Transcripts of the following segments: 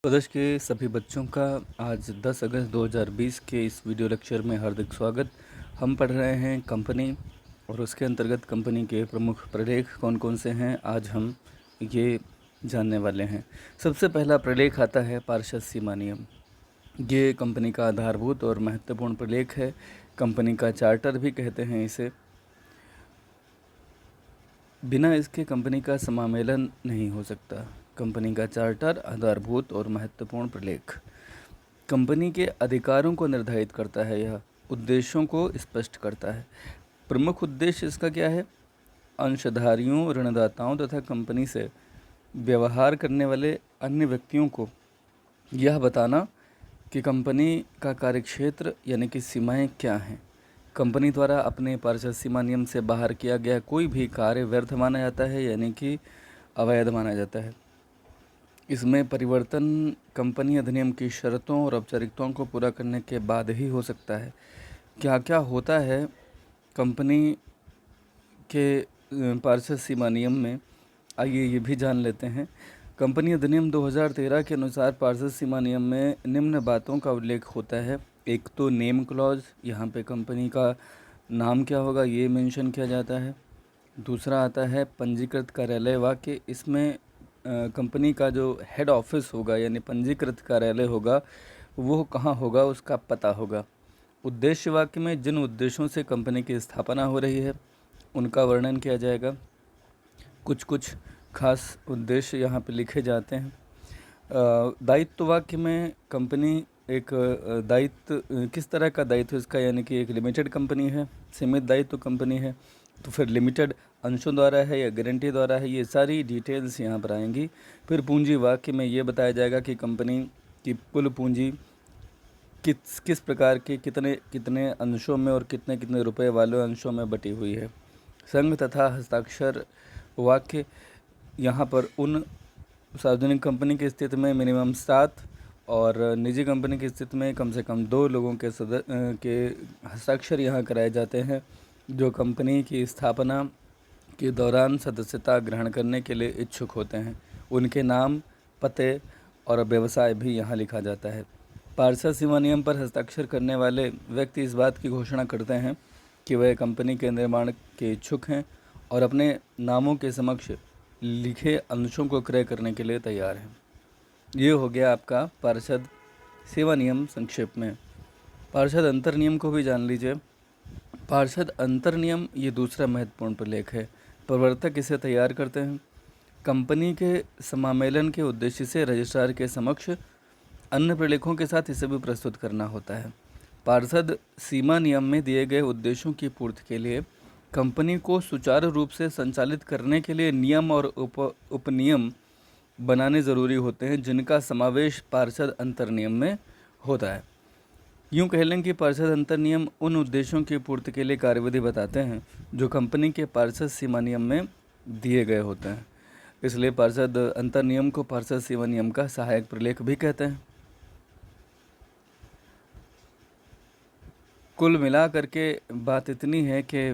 प्रदेश के सभी बच्चों का आज 10 अगस्त 2020 के इस वीडियो लेक्चर में हार्दिक स्वागत। हम पढ़ रहे हैं कंपनी और उसके अंतर्गत कंपनी के प्रमुख प्रलेख कौन कौन से हैं, आज हम ये जानने वाले हैं। सबसे पहला प्रलेख आता है पार्षद सीमा नियम। ये कंपनी का आधारभूत और महत्वपूर्ण प्रलेख है। कंपनी का चार्टर भी कहते हैं इसे। बिना इसके कंपनी का समामेलन नहीं हो सकता। कंपनी का चार्टर आधारभूत और महत्वपूर्ण प्रलेख कंपनी के अधिकारों को निर्धारित करता है। यह उद्देश्यों को स्पष्ट करता है। प्रमुख उद्देश्य इसका क्या है? अंशधारियों, ऋणदाताओं तथा कंपनी से व्यवहार करने वाले अन्य व्यक्तियों को यह बताना कि कंपनी का कार्यक्षेत्र यानी कि सीमाएं क्या हैं। कंपनी द्वारा अपने पार्षद सीमा नियम से बाहर किया गया कोई भी कार्य व्यर्थ माना जाता है, यानी कि अवैध माना जाता है। इसमें परिवर्तन कंपनी अधिनियम की शर्तों और औपचारिकताओं को पूरा करने के बाद ही हो सकता है। क्या क्या होता है कंपनी के पार्षद सीमा नियम में, आइए ये भी जान लेते हैं। कंपनी अधिनियम 2013 के अनुसार पार्षद सीमा नियम में निम्न बातों का उल्लेख होता है। एक तो नेम क्लॉज, यहाँ पे कंपनी का नाम क्या होगा ये मेंशन किया जाता है। दूसरा आता है पंजीकृत कार्यालय वाक्य। इसमें कंपनी का जो हेड ऑफिस होगा यानी पंजीकृत कार्यालय होगा वो कहाँ होगा उसका पता होगा। उद्देश्य वाक्य में जिन उद्देश्यों से कंपनी की स्थापना हो रही है उनका वर्णन किया जाएगा। कुछ खास उद्देश्य यहाँ पे लिखे जाते हैं। दायित्व वाक्य में कंपनी एक दायित्व, किस तरह का दायित्व इसका, यानी कि एक लिमिटेड कंपनी है, सीमित दायित्व कंपनी है, तो फिर लिमिटेड अंशों द्वारा है या गारंटी द्वारा है, ये सारी डिटेल्स यहाँ पर आएंगी। फिर पूंजी वाक्य में ये बताया जाएगा कि कंपनी की कुल पूंजी किस प्रकार के कितने कितने अंशों में और कितने कितने रुपए वाले अंशों में बटी हुई है। संघ तथा हस्ताक्षर वाक्य, यहाँ पर उन सार्वजनिक कंपनी की स्थिति में मिनिमम 7 और निजी कंपनी की स्थिति में कम से कम 2 लोगों के हस्ताक्षर यहाँ कराए जाते हैं जो कंपनी की स्थापना के दौरान सदस्यता ग्रहण करने के लिए इच्छुक होते हैं। उनके नाम, पते और व्यवसाय भी यहाँ लिखा जाता है। पार्षद सीमा नियम पर हस्ताक्षर करने वाले व्यक्ति इस बात की घोषणा करते हैं कि वह कंपनी के निर्माण के इच्छुक हैं और अपने नामों के समक्ष लिखे अंशों को क्रय करने के लिए तैयार हैं। ये हो गया आपका पार्षद सेवा नियम संक्षेप में। पार्षद अंतर नियम को भी जान लीजिए। पार्षद अंतर नियम ये दूसरा महत्वपूर्ण प्रलेख है। प्रवर्तक इसे तैयार करते हैं। कंपनी के समामेलन के उद्देश्य से रजिस्ट्रार के समक्ष अन्य प्रलेखों के साथ इसे भी प्रस्तुत करना होता है। पार्षद सीमा नियम में दिए गए उद्देश्यों की पूर्ति के लिए कंपनी को सुचारू रूप से संचालित करने के लिए नियम और उपनियम बनाने ज़रूरी होते हैं, जिनका समावेश पार्षद अंतर नियम में होता है। यूँ कह लें कि पार्षद अंतर नियम उन उद्देश्यों की पूर्ति के लिए कार्यविधि बताते हैं जो कंपनी के पार्षद सीमा नियम में दिए गए होते हैं। इसलिए पार्षद अंतर नियम को पार्षद सीमा नियम का सहायक प्रलेख भी कहते हैं। कुल मिला करके बात इतनी है कि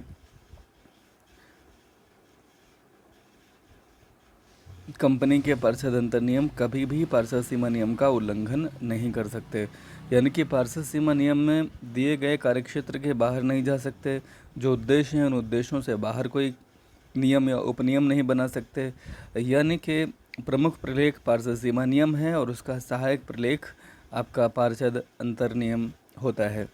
कंपनी के पार्षद अंतर नियम कभी भी पार्षद सीमा नियम का उल्लंघन नहीं कर सकते, यानी कि पार्षद सीमा नियम में दिए गए कार्यक्षेत्र के बाहर नहीं जा सकते। जो उद्देश्य हैं उन उद्देश्यों से बाहर कोई नियम या उपनियम नहीं बना सकते। यानी कि प्रमुख प्रलेख पार्षद सीमा नियम है और उसका सहायक प्रलेख आपका पार्षद अंतर नियम होता है।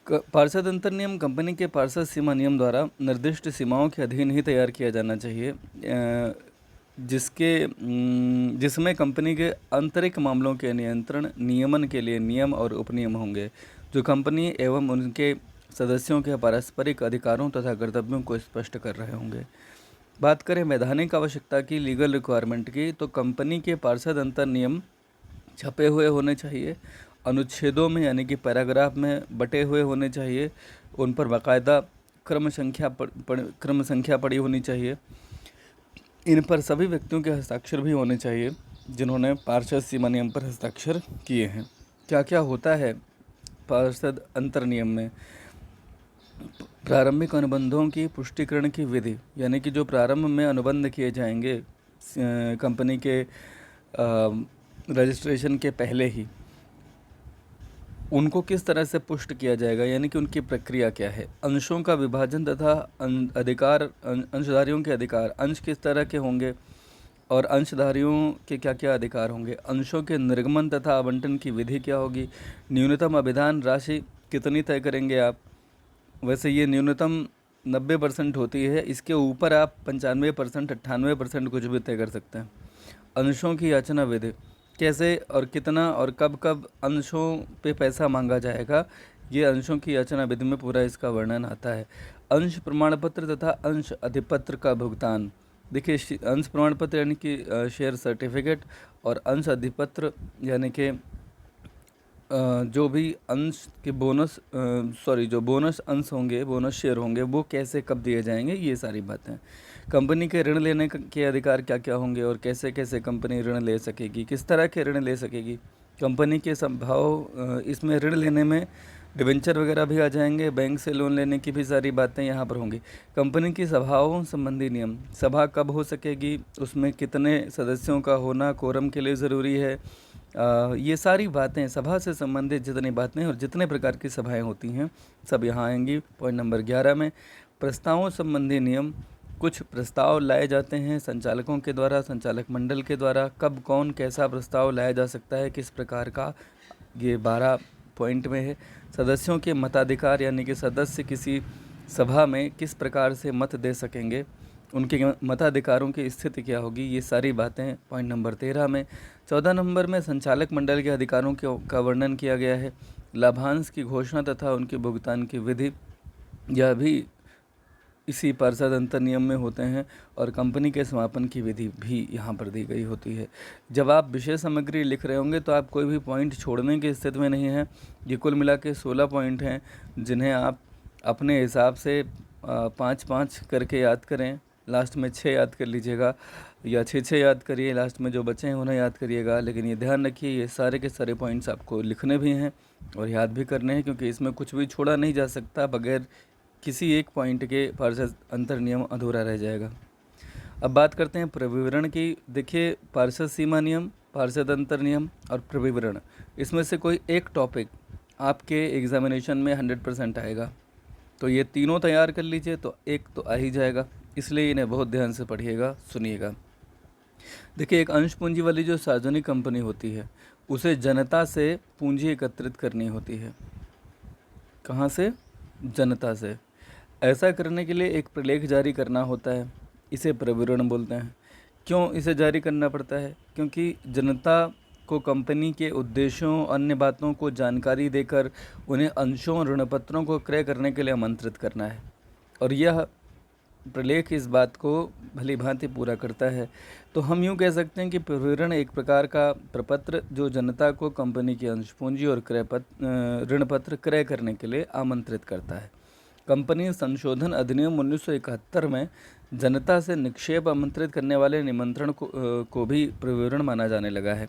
पार्षद अंतर नियम कंपनी के पार्षद सीमा नियम द्वारा निर्दिष्ट सीमाओं के अधीन ही तैयार किया जाना चाहिए, जिसमें कंपनी के आंतरिक मामलों के नियंत्रण नियमन के लिए नियम और उपनियम होंगे जो कंपनी एवं उनके सदस्यों के पारस्परिक अधिकारों तथा कर्तव्यों को स्पष्ट कर रहे होंगे। बात करें वैधानिक आवश्यकता की, लीगल रिक्वायरमेंट की, तो कंपनी के पार्षद अंतर नियम छपे हुए होने चाहिए, अनुच्छेदों में यानी कि पैराग्राफ में बटे हुए होने चाहिए, उन पर बाकायदा क्रम संख्या पड़ी होनी चाहिए। इन पर सभी व्यक्तियों के हस्ताक्षर भी होने चाहिए जिन्होंने पार्षद सीमा नियम पर हस्ताक्षर किए हैं। क्या क्या होता है पार्षद अंतर नियम में? प्रारंभिक अनुबंधों की पुष्टिकरण की विधि, यानी कि जो प्रारंभ में अनुबंध किए जाएंगे कंपनी के रजिस्ट्रेशन के पहले ही उनको किस तरह से पुष्ट किया जाएगा, यानी कि उनकी प्रक्रिया क्या है। अंशों का विभाजन तथा अधिकार, अंशधारियों के अधिकार, अंश किस तरह के होंगे और अंशधारियों के क्या क्या अधिकार होंगे। अंशों के निर्गमन तथा आवंटन की विधि क्या होगी। न्यूनतम अभिधान राशि कितनी तय करेंगे आप। वैसे ये न्यूनतम 90% होती है, इसके ऊपर आप 95%, 98% कुछ भी तय कर सकते हैं। अंशों की याचना विधि, कैसे और कितना और कब कब अंशों पे पैसा मांगा जाएगा, ये अंशों की याचना विधि में पूरा इसका वर्णन आता है। अंश प्रमाण पत्र तथा अंश अधिपत्र का भुगतान, देखिए अंश प्रमाण पत्र यानी कि शेयर सर्टिफिकेट, और अंश अधिपत्र यानी कि जो भी अंश के जो बोनस अंश होंगे, बोनस शेयर होंगे, वो कैसे कब दिए जाएंगे, ये सारी बातें। कंपनी के ऋण लेने के अधिकार क्या क्या होंगे और कैसे कैसे कंपनी ऋण ले सकेगी, किस तरह के ऋण ले सकेगी। कंपनी के संभाव, इसमें ऋण लेने में डिबेंचर वगैरह भी आ जाएंगे, बैंक से लोन लेने की भी सारी बातें यहाँ पर होंगी। कंपनी की सभाओं संबंधी नियम, सभा कब हो सकेगी, उसमें कितने सदस्यों का होना कोरम के लिए ज़रूरी है, ये सारी बातें, सभा से संबंधित जितनी बातें और जितने प्रकार की सभाएं होती हैं सब यहाँ आएंगी। पॉइंट नंबर 11 में प्रस्तावों संबंधी नियम, कुछ प्रस्ताव लाए जाते हैं संचालकों के द्वारा, संचालक मंडल के द्वारा, कब कौन कैसा प्रस्ताव लाया जा सकता है, किस प्रकार का, ये 12 पॉइंट में है। सदस्यों के मताधिकार, यानी कि सदस्य किसी सभा में किस प्रकार से मत दे सकेंगे, उनके मताधिकारों की स्थिति क्या होगी, ये सारी बातें पॉइंट नंबर 13 में। 14 नंबर में संचालक मंडल के अधिकारों का वर्णन किया गया है। लाभांश की घोषणा तथा उनके भुगतान की विधि, यह भी इसी पार्षद अंतर नियम में होते हैं, और कंपनी के समापन की विधि भी यहाँ पर दी गई होती है। जब आप विषय सामग्री लिख रहे होंगे तो आप कोई भी पॉइंट छोड़ने की स्थिति में नहीं है। ये कुल मिला के 16 पॉइंट हैं, जिन्हें आप अपने हिसाब से 5-5 करके याद करें, लास्ट में 6 याद कर लीजिएगा, या 6-6 याद करिए, लास्ट में जो बचे हैं उन्हें याद करिएगा। लेकिन ये ध्यान रखिए, ये सारे के सारे पॉइंट्स आपको लिखने भी हैं और याद भी करने हैं, क्योंकि इसमें कुछ भी छोड़ा नहीं जा सकता, बगैर किसी एक पॉइंट के पार्षद अंतर नियम अधूरा रह जाएगा। अब बात करते हैं प्रविवरण की। देखिए, पार्षद सीमा नियम, पार्षद अंतर नियम और प्रविवरण, इसमें से कोई एक टॉपिक आपके एग्जामिनेशन में 100% आएगा, तो ये तीनों तैयार कर लीजिए तो एक तो आ ही जाएगा, इसलिए इन्हें बहुत ध्यान से पढ़िएगा, सुनिएगा। देखिए, एक अंश पूंजी वाली जो सार्वजनिक कंपनी होती है, उसे जनता से पूंजी एकत्रित करनी होती है। कहाँ से? जनता से। ऐसा करने के लिए एक प्रलेख जारी करना होता है, इसे प्रविवरण बोलते हैं। क्यों इसे जारी करना पड़ता है? क्योंकि जनता को कंपनी के उद्देश्यों, अन्य बातों को जानकारी देकर उन्हें अंशों, ऋणपत्रों को क्रय करने के लिए आमंत्रित करना है, और यह प्रलेख इस बात को भली भांति पूरा करता है। तो हम यूँ कह सकते हैं कि प्रविवरण एक प्रकार का प्रपत्र जो जनता को कंपनी की अंश पूंजी और ऋणपत्र क्रय करने के लिए आमंत्रित करता है। कंपनी संशोधन अधिनियम 1971 में जनता से निक्षेप आमंत्रित करने वाले निमंत्रण को भी प्रविवरण माना जाने लगा है।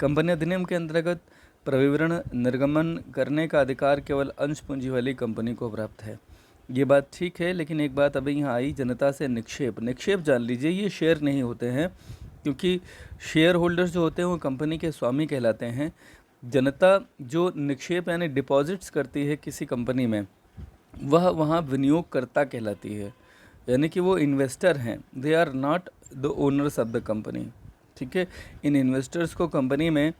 कंपनी अधिनियम के अंतर्गत प्रविवरण निर्गमन करने का अधिकार केवल अंश पूंजी वाली कंपनी को प्राप्त है। ये बात ठीक है, लेकिन एक बात अभी यहाँ आई, जनता से निक्षेप जान लीजिए, ये शेयर नहीं होते हैं, क्योंकि शेयर होल्डर्स जो होते हैं वो कंपनी के स्वामी कहलाते हैं। जनता जो निक्षेप यानी डिपॉजिट्स करती है किसी कंपनी में, वह वहाँ विनियोगकर्ता कहलाती है, यानी कि वो इन्वेस्टर हैं, they are not the owners of the company. ठीक है, इन इन्वेस्टर्स को कंपनी में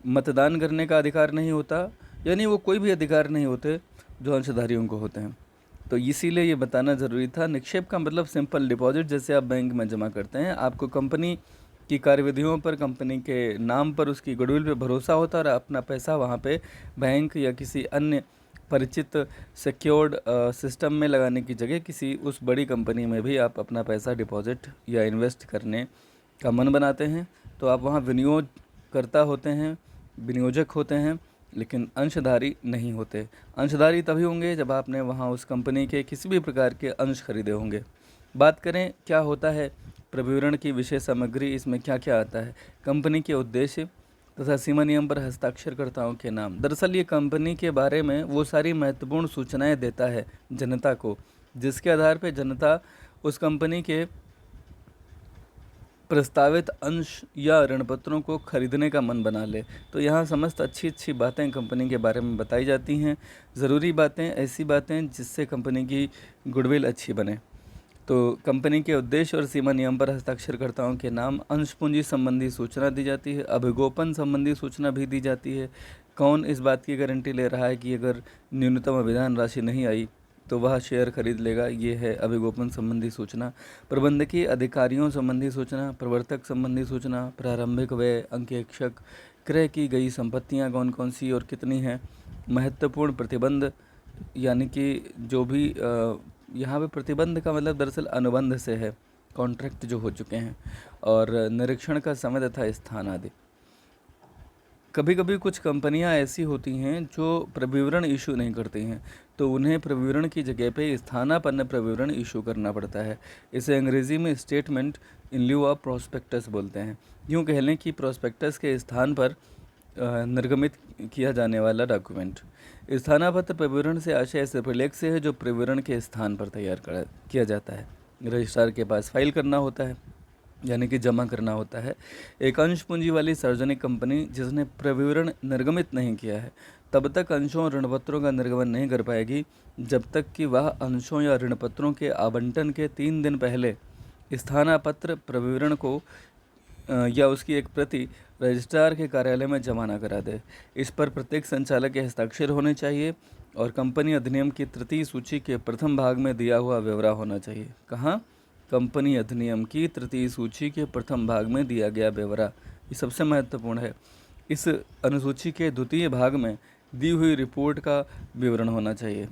मतदान करने का अधिकार नहीं होता, यानी वो कोई भी अधिकार नहीं होते जो अंशधारियों को होते हैं। तो इसीलिए ये बताना ज़रूरी था। निक्षेप का मतलब सिंपल डिपॉजिट, जैसे आप बैंक में जमा करते हैं। आपको कंपनी की कार्यविधियों पर, कंपनी के नाम पर, उसकी गुडविल पे भरोसा होता है, और अपना पैसा वहाँ पे बैंक या किसी अन्य परिचित सिक्योर्ड सिस्टम में लगाने की जगह किसी उस बड़ी कंपनी में भी आप अपना पैसा डिपॉजिट या इन्वेस्ट करने का मन बनाते हैं, तो आप वहाँ विनियोगकर्ता होते हैं, विनियोजक होते हैं, लेकिन अंशधारी नहीं होते। अंशधारी तभी होंगे जब आपने वहाँ उस कंपनी के किसी भी प्रकार के अंश खरीदे होंगे। बात करें क्या होता है प्रविवरण की विषय सामग्री, इसमें क्या क्या आता है। कंपनी के उद्देश्य तथा सीमा नियम पर हस्ताक्षरकर्ताओं के नाम। दरअसल ये कंपनी के बारे में वो सारी महत्वपूर्ण सूचनाएं देता है जनता को, जिसके आधार पर जनता उस कंपनी के प्रस्तावित अंश या ऋणपत्रों को खरीदने का मन बना ले। तो यहाँ समस्त अच्छी अच्छी बातें कंपनी के बारे में बताई जाती हैं, ज़रूरी बातें, ऐसी बातें जिससे कंपनी की गुडविल अच्छी बने। तो कंपनी के उद्देश्य और सीमा नियम पर हस्ताक्षरकर्ताओं के नाम, अंश पूंजी संबंधी सूचना दी जाती है, अभिगोपन संबंधी सूचना भी दी जाती है। कौन इस बात की गारंटी ले रहा है कि अगर न्यूनतम अभिधान राशि नहीं आई तो वह शेयर खरीद लेगा, ये है अभिगोपन संबंधी सूचना। प्रबंधकीय अधिकारियों संबंधी सूचना, प्रवर्तक संबंधी सूचना, प्रारंभिक व्यय, अंकेक्षक, क्रय की गई संपत्तियां कौन कौन सी और कितनी हैं, महत्वपूर्ण प्रतिबंध, यानी कि जो भी यहाँ पे प्रतिबंध का मतलब दरअसल अनुबंध से है, कॉन्ट्रैक्ट जो हो चुके हैं, और निरीक्षण का समय तथा स्थान आदि। कभी कभी कुछ कंपनियां ऐसी होती हैं जो प्रविवरण इशू नहीं करती हैं, तो उन्हें प्रविवरण की जगह पे स्थानापन्न प्रविवरण इशू करना पड़ता है। इसे अंग्रेज़ी में स्टेटमेंट इन लिeu ऑफ प्रोस्पेक्टस बोलते हैं। यूँ कह लें कि प्रोस्पेक्टस के स्थान पर निर्गमित किया जाने वाला डॉक्यूमेंट। स्थानापन्न प्रविवरण से आशय ऐसे प्रलेख से है जो प्रविवरण के स्थान पर तैयार किया जाता है। रजिस्ट्रार के पास फाइल करना होता है, यानी कि जमा करना होता है। एक अंश पूंजी वाली सार्वजनिक कंपनी जिसने प्रविवरण निर्गमित नहीं किया है तब तक अंशों और ऋणपत्रों का निर्गमन नहीं कर पाएगी जब तक कि वह अंशों या ऋणपत्रों के आवंटन के 3 दिन पहले स्थानापत्र प्रविवरण को या उसकी एक प्रति रजिस्ट्रार के कार्यालय में जमा न करा दे। इस पर प्रत्येक संचालक के हस्ताक्षर होने चाहिए और कंपनी अधिनियम की तृतीय सूची के प्रथम भाग में दिया हुआ ब्यौरा होना चाहिए। कहाँ? कंपनी अधिनियम की तृतीय सूची के प्रथम भाग में दिया गया ब्यौरा, ये सबसे महत्वपूर्ण है। इस अनुसूची के द्वितीय भाग में दी हुई रिपोर्ट का विवरण होना चाहिए।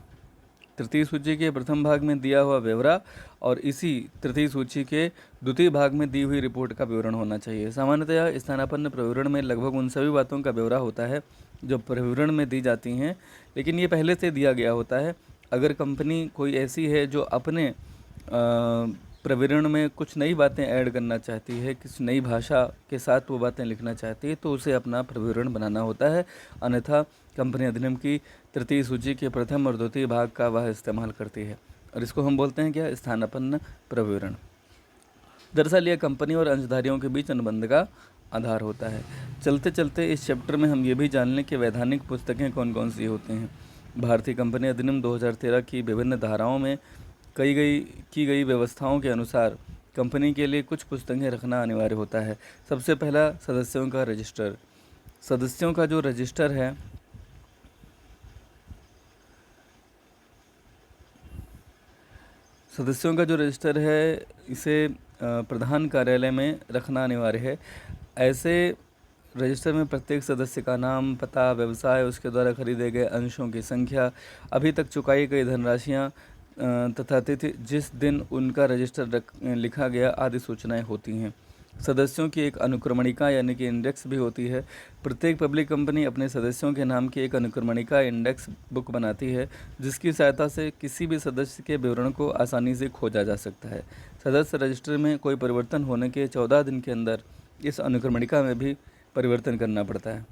तृतीय सूची के प्रथम भाग में दिया हुआ ब्यौरा और इसी तृतीय सूची के द्वितीय भाग में दी हुई रिपोर्ट का विवरण होना चाहिए। सामान्यतः स्थानापन्न प्रविवरण में लगभग उन सभी बातों का ब्यौरा होता है जो प्रविवरण में दी जाती हैं, लेकिन ये पहले से दिया गया होता है। अगर कंपनी कोई ऐसी है जो अपने प्रविवरण में कुछ नई बातें ऐड करना चाहती है, किसी नई भाषा के साथ वो बातें लिखना चाहती है, तो उसे अपना प्रविवरण बनाना होता है। अन्यथा कंपनी अधिनियम की तृतीय सूची के प्रथम और द्वितीय भाग का वह इस्तेमाल करती है और इसको हम बोलते हैं क्या? स्थानापन्न प्रविवरण। दरअसल यह कंपनी और अंशधारियों के बीच अनुबंध का आधार होता है। चलते चलते इस चैप्टर में हम ये भी जान लें कि वैधानिक पुस्तकें कौन कौन सी होती हैं। भारतीय कंपनी अधिनियम 2013 की विभिन्न धाराओं में की गई व्यवस्थाओं के अनुसार कंपनी के लिए कुछ पुस्तकें रखना अनिवार्य होता है। सबसे पहला सदस्यों का रजिस्टर। सदस्यों का जो रजिस्टर है इसे प्रधान कार्यालय में रखना अनिवार्य है। ऐसे रजिस्टर में प्रत्येक सदस्य का नाम, पता, व्यवसाय, उसके द्वारा खरीदे गए अंशों की संख्या, अभी तक चुकाई गई धनराशियाँ तथा तिथि जिस दिन उनका रजिस्टर लिखा गया आदि सूचनाएं होती हैं। सदस्यों की एक अनुक्रमणिका यानी कि इंडेक्स भी होती है। प्रत्येक पब्लिक कंपनी अपने सदस्यों के नाम की एक अनुक्रमणिका इंडेक्स बुक बनाती है जिसकी सहायता से किसी भी सदस्य के विवरण को आसानी से खोजा जा सकता है। सदस्य रजिस्टर में कोई परिवर्तन होने के 14 दिन के अंदर इस अनुक्रमणिका में भी परिवर्तन करना पड़ता है।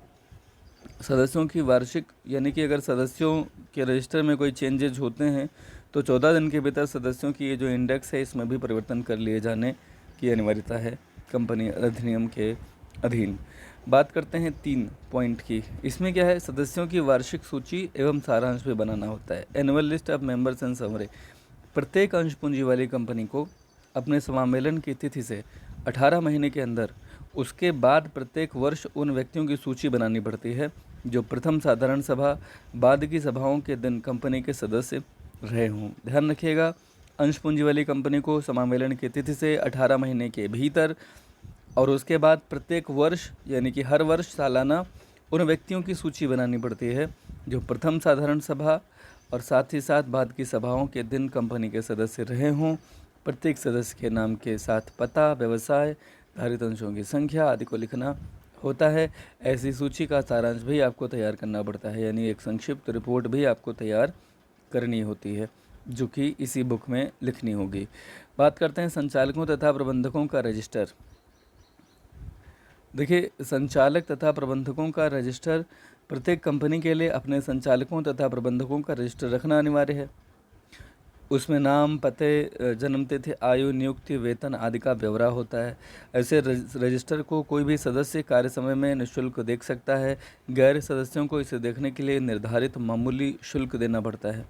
सदस्यों की वार्षिक, यानी कि अगर सदस्यों के रजिस्टर में कोई चेंजेज होते हैं तो 14 दिन के भीतर सदस्यों की ये जो इंडेक्स है इसमें भी परिवर्तन कर लिए जाने की अनिवार्यता है कंपनी अधिनियम के अधीन। बात करते हैं 3 पॉइंट की। इसमें क्या है? सदस्यों की वार्षिक सूची एवं सारांश भी बनाना होता है। Annual list of members and summary. प्रत्येक अंश पूंजी वाली कंपनी को अपने समामेलन की तिथि से 18 महीने के अंदर उसके बाद प्रत्येक वर्ष उन व्यक्तियों की सूची बनानी पड़ती है जो प्रथम साधारण सभा बाद की सभाओं के दिन कंपनी के सदस्य रहे हों। ध्यान रखिएगा, अंश पूंजी वाली कंपनी को समामेलन की तिथि से 18 महीने के भीतर और उसके बाद प्रत्येक वर्ष यानी कि हर वर्ष सालाना उन व्यक्तियों की सूची बनानी पड़ती है जो प्रथम साधारण सभा और साथ ही साथ बाद की सभाओं के दिन कंपनी के सदस्य रहे हों। प्रत्येक सदस्य के नाम के साथ पता, व्यवसाय, धारित अंशों की संख्या आदि को लिखना होता है। ऐसी सूची का सारांश भी आपको तैयार करना पड़ता है, यानी एक संक्षिप्त रिपोर्ट भी आपको तैयार करनी होती है जो कि इसी बुक में लिखनी होगी। बात करते हैं संचालकों तथा प्रबंधकों का रजिस्टर। देखिए, संचालक तथा प्रबंधकों का रजिस्टर, प्रत्येक कंपनी के लिए अपने संचालकों तथा प्रबंधकों का रजिस्टर रखना अनिवार्य है। उसमें नाम, पते, जन्मतिथि, आयु, नियुक्ति, वेतन आदि का ब्यौरा होता है। ऐसे रजिस्टर को कोई भी सदस्य कार्य समय में निःशुल्क देख सकता है। गैर सदस्यों को इसे देखने के लिए निर्धारित मामूली शुल्क देना पड़ता है।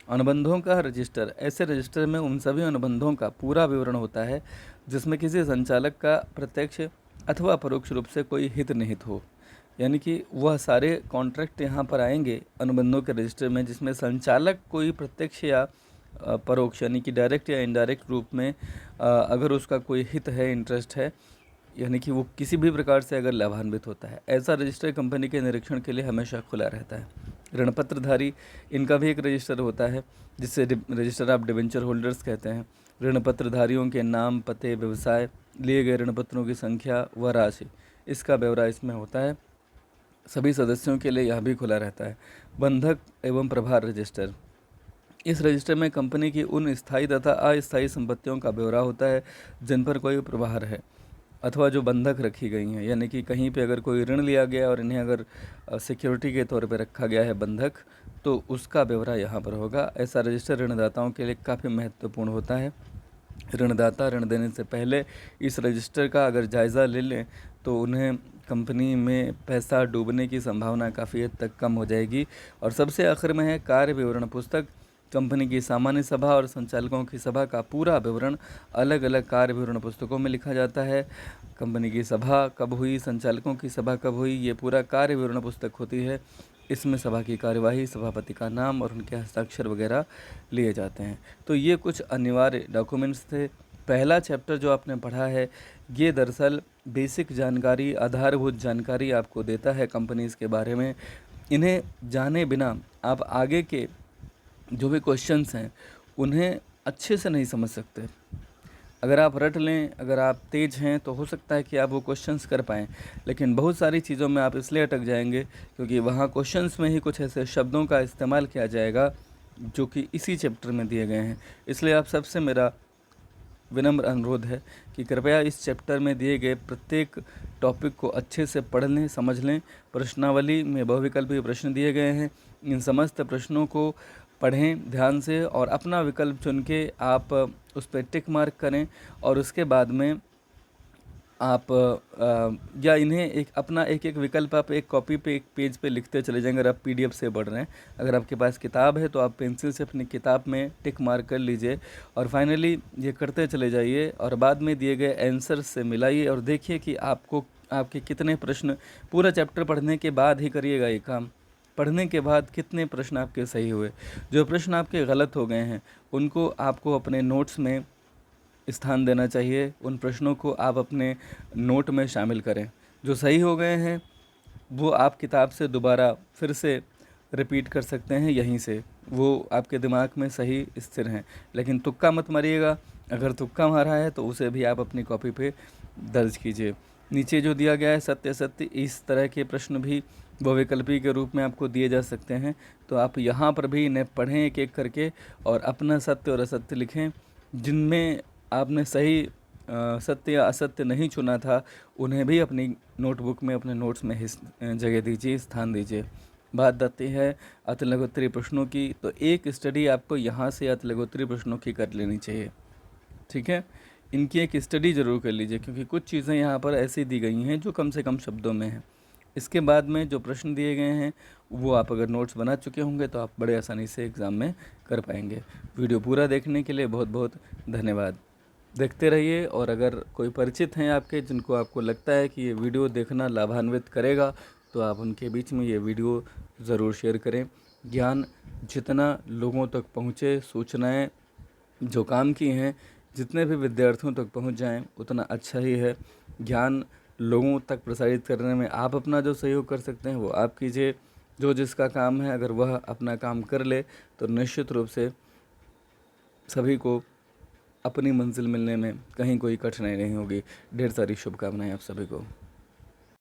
अनुबंधों का रजिस्टर, ऐसे रजिस्टर में उन सभी अनुबंधों का पूरा विवरण होता है जिसमें किसी संचालक का प्रत्यक्ष अथवा परोक्ष रूप से कोई हित निहित हो। यानी कि वह सारे कॉन्ट्रैक्ट यहाँ पर आएंगे अनुबंधों के रजिस्टर में जिसमें संचालक कोई प्रत्यक्ष या परोक्ष यानी कि डायरेक्ट या इनडायरेक्ट रूप में अगर उसका कोई हित है, इंटरेस्ट है, यानी कि वो किसी भी प्रकार से अगर लाभान्वित होता है, ऐसा रजिस्टर कंपनी के निरीक्षण के लिए हमेशा खुला रहता है। ऋणपत्रधारी, इनका भी एक रजिस्टर होता है जिससे रजिस्टर ऑफ डिबेंचर होल्डर्स कहते हैं। ऋणपत्रधारियों के नाम, पते, व्यवसाय, लिए गए ऋणपत्रों की संख्या व राशि, इसका ब्यौरा इसमें होता है। सभी सदस्यों के लिए यह भी खुला रहता है। बंधक एवं प्रभार रजिस्टर, इस रजिस्टर में कंपनी की उन स्थायी तथा अस्थायी संपत्तियों का ब्यौरा होता है जिन पर कोई प्रभार है अथवा जो बंधक रखी गई हैं। यानी कि कहीं पे अगर कोई ऋण लिया गया और इन्हें अगर सिक्योरिटी के तौर पे रखा गया है बंधक, तो उसका ब्यौरा यहाँ पर होगा। ऐसा रजिस्टर ऋणदाताओं के लिए काफ़ी महत्वपूर्ण होता है। ऋणदाता ऋण देने से पहले इस रजिस्टर का अगर जायज़ा ले लें तो उन्हें कंपनी में पैसा डूबने की संभावना काफ़ी हद तक कम हो जाएगी। और सबसे आखिर में है कार्य विवरण पुस्तक। कंपनी की सामान्य सभा और संचालकों की सभा का पूरा विवरण अलग अलग कार्य विवरण पुस्तकों में लिखा जाता है। कंपनी की सभा कब हुई, संचालकों की सभा कब हुई, ये पूरा कार्य विवरण पुस्तक होती है। इसमें सभा की कार्यवाही, सभापति का नाम और उनके हस्ताक्षर वगैरह लिए जाते हैं। तो ये कुछ अनिवार्य डॉक्यूमेंट्स थे। पहला चैप्टर जो आपने पढ़ा है ये दरअसल बेसिक जानकारी, आधारभूत जानकारी आपको देता है कंपनीज़ के बारे में। इन्हें जाने बिना आप आगे के जो भी क्वेश्चंस हैं उन्हें अच्छे से नहीं समझ सकते। अगर आप रट लें, अगर आप तेज़ हैं तो हो सकता है कि आप वो क्वेश्चंस कर पाएँ, लेकिन बहुत सारी चीज़ों में आप इसलिए अटक जाएंगे क्योंकि वहाँ क्वेश्चंस में ही कुछ ऐसे शब्दों का इस्तेमाल किया जाएगा जो कि इसी चैप्टर में दिए गए हैं। इसलिए आप सबसे मेरा विनम्र अनुरोध है कि कृपया इस चैप्टर में दिए गए प्रत्येक टॉपिक को अच्छे से पढ़ लें, समझ लें। प्रश्नावली में बहुविकल्पीय प्रश्न दिए गए हैं, इन समस्त प्रश्नों को पढ़ें ध्यान से और अपना विकल्प चुन के आप उस पर टिक मार्क करें और उसके बाद में आप या इन्हें एक एक विकल्प आप एक कॉपी पे, एक पेज पे लिखते चले जाएंगे। अगर आप पीडीएफ से पढ़ रहे हैं, अगर आपके पास किताब है तो आप पेंसिल से अपनी किताब में टिक मार्क कर लीजिए और फाइनली ये करते चले जाइए और बाद में दिए गए आंसर से मिलाइए और देखिए कि आपके कितने प्रश्न, पूरा चैप्टर पढ़ने के बाद ही करिएगा ये काम। पढ़ने के बाद कितने प्रश्न आपके सही हुए, जो प्रश्न आपके गलत हो गए हैं उनको आपको अपने नोट्स में स्थान देना चाहिए। उन प्रश्नों को आप अपने नोट में शामिल करें। जो सही हो गए हैं वो आप किताब से दोबारा फिर से रिपीट कर सकते हैं यहीं से, वो आपके दिमाग में सही स्थिर हैं। लेकिन तुक्का मत मारिएगा, अगर तुक्का मारा है तो उसे भी आप अपनी कॉपी पे दर्ज कीजिए। नीचे जो दिया गया है सत्य सत्य, इस तरह के प्रश्न भी बहुविकल्पी के रूप में आपको दिए जा सकते हैं। तो आप यहाँ पर भी इन्हें पढ़ें एक एक करके और अपना सत्य और असत्य लिखें। जिनमें आपने सही सत्य या असत्य नहीं चुना था उन्हें भी अपनी नोटबुक में, अपने नोट्स में जगह दीजिए, स्थान दीजिए। बात आती है अति लघुत्तरीय प्रश्नों की, तो एक स्टडी आपको यहाँ से अति लघुत्तरीय प्रश्नों की कर लेनी चाहिए, ठीक है। इनकी एक स्टडी ज़रूर कर लीजिए क्योंकि कुछ चीज़ें यहाँ पर ऐसी दी गई हैं जो कम से कम शब्दों में हैं। इसके बाद में जो प्रश्न दिए गए हैं वो आप अगर नोट्स बना चुके होंगे तो आप बड़े आसानी से एग्ज़ाम में कर पाएंगे। वीडियो पूरा देखने के लिए बहुत बहुत धन्यवाद। देखते रहिए और अगर कोई परिचित हैं आपके जिनको आपको लगता है कि ये वीडियो देखना लाभान्वित करेगा तो आप उनके बीच में ये वीडियो ज़रूर शेयर करें। ज्ञान जितना लोगों तक पहुँचे, सूचनाएँ जो काम की हैं जितने भी विद्यार्थियों तक पहुंच जाएं उतना अच्छा ही है। ज्ञान लोगों तक प्रसारित करने में आप अपना जो सहयोग कर सकते हैं वो आप कीजिए। जो जिसका काम है अगर वह अपना काम कर ले तो निश्चित रूप से सभी को अपनी मंजिल मिलने में कहीं कोई कठिनाई नहीं होगी। ढेर सारी शुभकामनाएं आप सभी को।